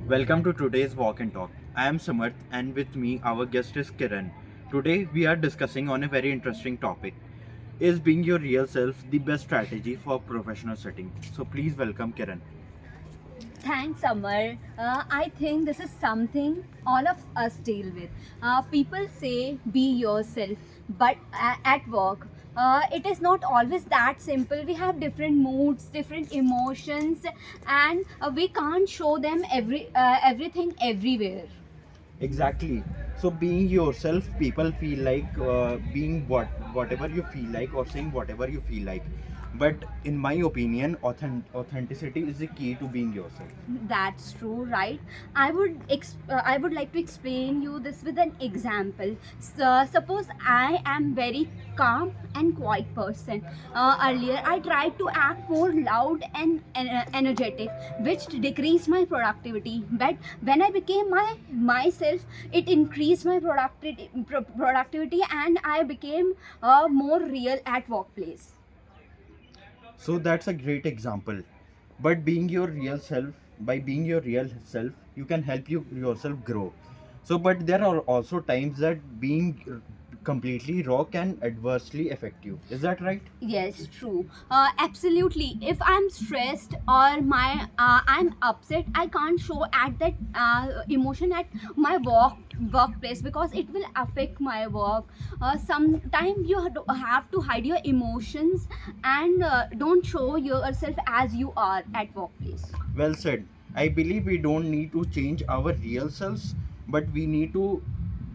Welcome to today's Walk and Talk. I am Samarth and with me our guest is Kiran. Today we are discussing on a very interesting topic. Is being your real self the best strategy for professional setting? So please welcome Kiran. Thanks, Amar. I think this is something all of us deal with. People say be yourself, but at work, it is not always that simple. We have different moods, different emotions, and we can't show them everything everywhere. Exactly. So being yourself, people feel like being whatever you feel like or saying whatever you feel like. But in my opinion, authenticity is the key to being yourself. That's true, right? I would like to explain you this with an example. So, suppose I am very calm and quiet person. Earlier, I tried to act more loud and energetic, which decreased my productivity. But when I became myself, it increased my productivity, and I became more real at workplace. So that's a great example. But being your real self, by being your real self, you can help you yourself grow. So, but there are also times that being completely raw can adversely affect you. Is that right? Yes, true. Absolutely. If I'm stressed or I'm upset, I can't show at that emotion at my workplace because it will affect my work. Sometimes you have to hide your emotions and don't show yourself as you are at workplace. Well said. I believe we don't need to change our real selves, but we need to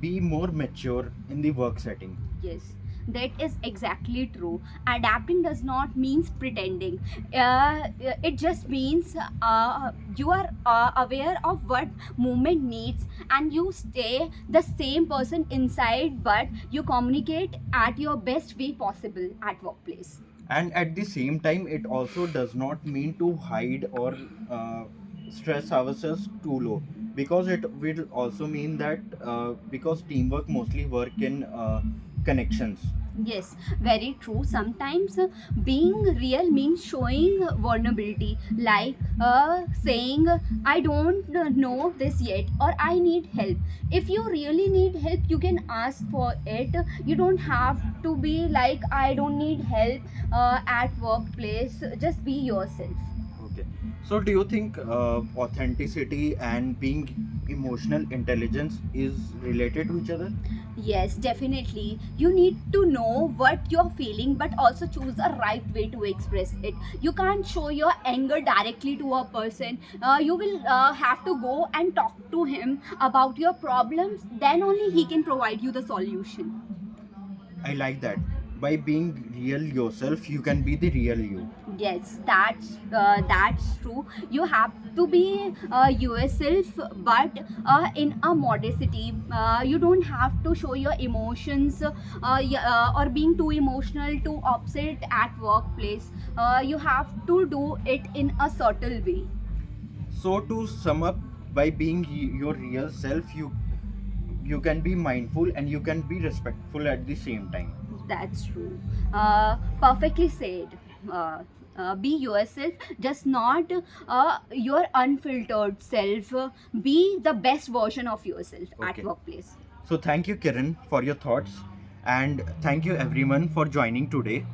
be more mature in the work setting. Yes, that is exactly true. Adapting does not means pretending. It just means you are aware of what movement needs, and you stay the same person inside, but you communicate at your best way possible at workplace. And at the same time, it also does not mean to hide or stress ourselves too low, because it will also mean that because teamwork mostly work in connections. Yes, very true. Sometimes being real means showing vulnerability, like saying, I don't know this yet, or I need help. If you really need help, you can ask for it. You don't have to be like, I don't need help at workplace. Just be yourself. Okay. So, do you think authenticity and being emotional intelligence is related to each other? Yes, definitely. You need to know what you're feeling, but also choose the right way to express it. You can't show your anger directly to a person. You will have to go and talk to him about your problems. Then only he can provide you the solution. I like that. By being real yourself, you can be the real you. Yes, that's true. You have to be yourself, but in a modesty. You don't have to show your emotions or being too emotional, too upset at workplace. You have to do it in a subtle way. So, to sum up, by being your real self, you can be mindful and you can be respectful at the same time. That's true. Perfectly said. Be yourself, just not your unfiltered self. Be the best version of yourself at Okay. workplace. So, thank you, Kiran, for your thoughts, and thank you everyone for joining today.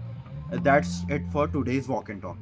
That's it for today's walk and talk.